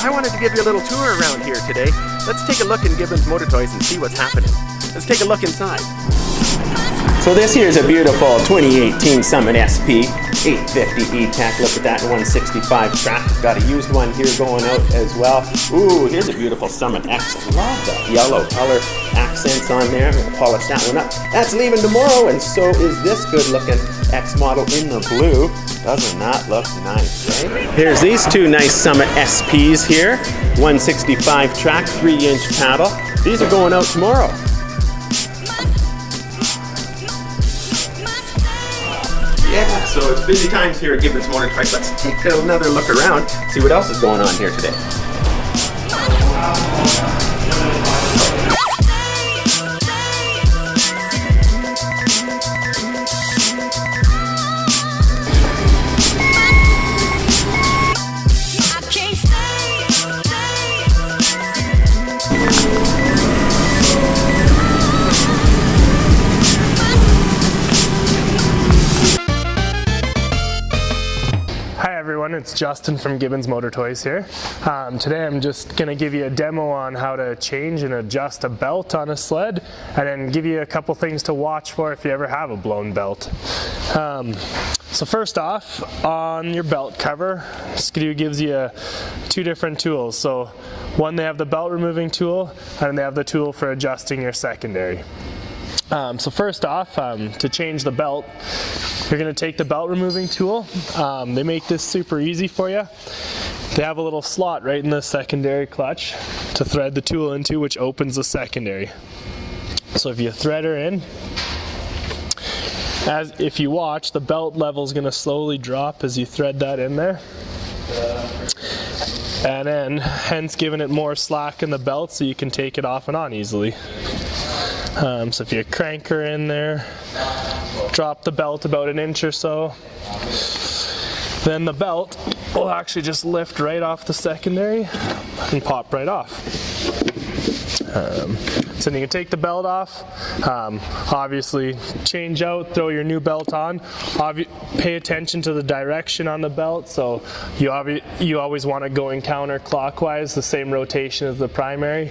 I wanted to give you a little tour around here today. Let's take a look in Gibbons Motor Toys and see what's happening. Let's take a look inside. So this here is a beautiful 2018 Summit SP 850 E-Tech. Look at that 165 track. Got a used one here going out as well. Ooh, here's a beautiful Summit X. I love the yellow color accents on there. I'm going to polish that one up. That's leaving tomorrow, and so is this good looking X model in the blue. Doesn't that look nice, eh? Here's these two nice Summit SPs here. 165 track, 3-inch paddle. These are going out tomorrow. Yeah, so it's busy times here at Gibbons Motor Toys. Let's take another look around, see what else is going on here today. It's Justin from Gibbons Motor Toys here. Today I'm just going to give you a demo on how to change and adjust a belt on a sled, and then give you a couple things to watch for if you ever have a blown belt. So first off, on your belt cover, Skidoo gives you two different tools. So one, they have the belt removing tool, and they have the tool for adjusting your secondary. So first off, to change the belt, you're going to take the belt removing tool. They make this super easy for you. They have a little slot right in the secondary clutch to thread the tool into, which opens the secondary. So if you thread her in, if you watch, the belt level is going to slowly drop as you thread that in there. And then, hence giving it more slack in the belt so you can take it off and on easily. So if you crank her in there, drop the belt about an inch or so, then the belt will actually just lift right off the secondary and pop right off. So then you can take the belt off, obviously change out, throw your new belt on. Pay attention to the direction on the belt, so you always want it going counterclockwise, the same rotation as the primary.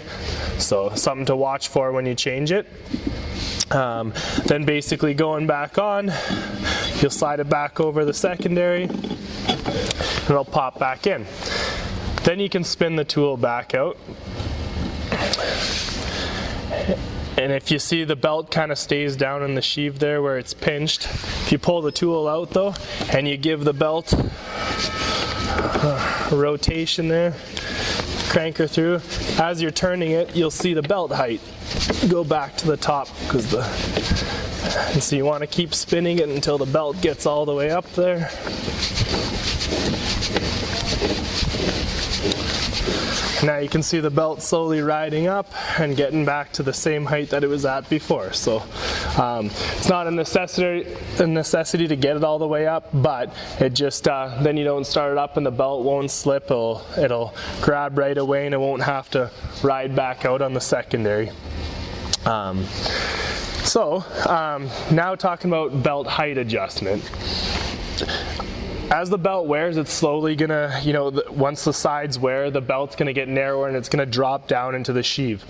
So something to watch for when you change it. Then basically going back on, you'll slide it back over the secondary and it'll pop back in. Then you can spin the tool back out. And if you see the belt kind of stays down in the sheave there where it's pinched, if you pull the tool out though, and you give the belt a rotation there, crank her through, as you're turning it, you'll see the belt height go back to the top, and so you want to keep spinning it until the belt gets all the way up there. Now you can see the belt slowly riding up and getting back to the same height that it was at before. So it's not a necessity to get it all the way up, but it just then you don't start it up and the belt won't slip. It'll grab right away and it won't have to ride back out on the secondary. Now talking about belt height adjustment. As the belt wears, it's slowly gonna, once the sides wear, the belt's gonna get narrower and it's gonna drop down into the sheave.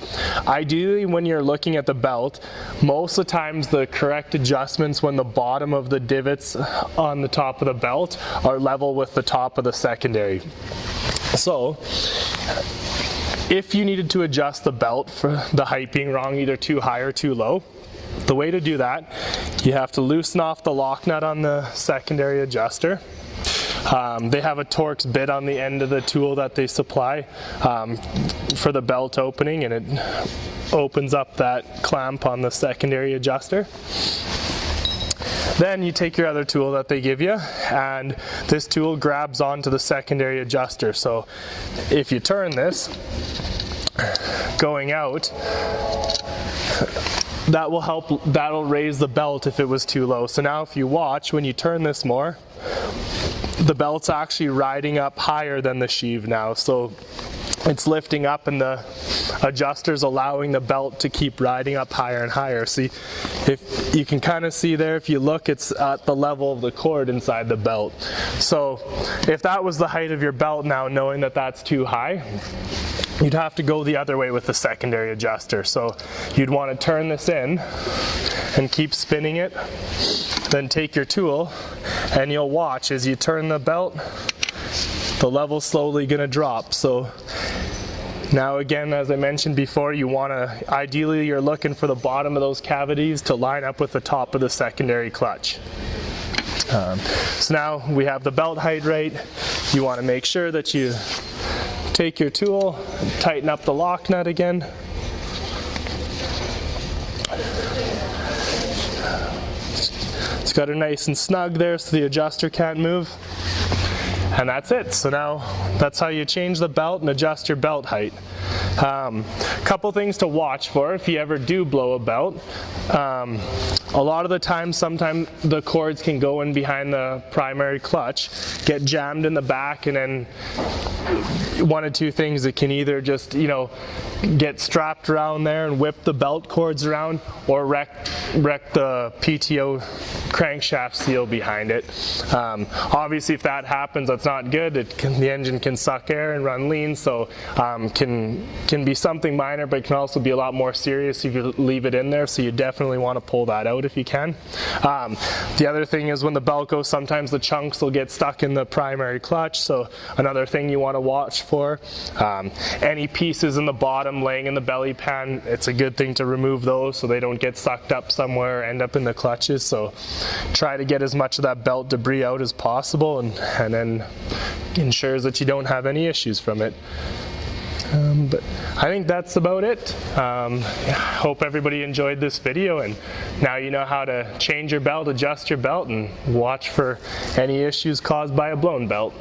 Ideally, when you're looking at the belt, most of the times the correct adjustments when the bottom of the divots on the top of the belt are level with the top of the secondary. So, if you needed to adjust the belt for the height being wrong, either too high or too low, the way to do that, you have to loosen off the lock nut on the secondary adjuster. They have a Torx bit on the end of the tool that they supply for the belt opening, and it opens up that clamp on the secondary adjuster. Then you take your other tool that they give you, and this tool grabs onto the secondary adjuster. So if you turn this, going out, that'll raise the belt if it was too low. So now if you watch, when you turn this more, the belt's actually riding up higher than the sheave now. So it's lifting up and the adjuster's allowing the belt to keep riding up higher and higher. See, if you can kind of see there, if you look, it's at the level of the cord inside the belt. So if that was the height of your belt now, knowing that that's too high, you'd have to go the other way with the secondary adjuster. So you'd want to turn this in and keep spinning it, then take your tool and you'll watch as you turn the belt, the level's slowly going to drop. So now again, as I mentioned before, you want to, ideally you're looking for the bottom of those cavities to line up with the top of the secondary clutch. So now we have the belt height right. You want to make sure that you take your tool, tighten up the lock nut again. It's got it nice and snug there so the adjuster can't move. And that's it. So now that's how you change the belt and adjust your belt height. Couple things to watch for if you ever do blow a belt. A lot of the time, sometimes the cords can go in behind the primary clutch, get jammed in the back, and then one of two things: it can either just, you know, get strapped around there and whip the belt cords around, or wreck the PTO crankshaft seal behind it. Obviously, if that happens, that's not good. The engine can suck air and run lean, so can be something minor, but it can also be a lot more serious if you leave it in there. So you definitely want to pull that out if you can. The other thing is when the belt goes, sometimes the chunks will get stuck in the primary clutch. So another thing you want to watch for. Any pieces in the bottom laying in the belly pan, it's a good thing to remove those so they don't get sucked up somewhere or end up in the clutches. So try to get as much of that belt debris out as possible, and then ensures that you don't have any issues from it. But I think that's about it. Hope everybody enjoyed this video, and now you know how to change your belt, adjust your belt, and watch for any issues caused by a blown belt.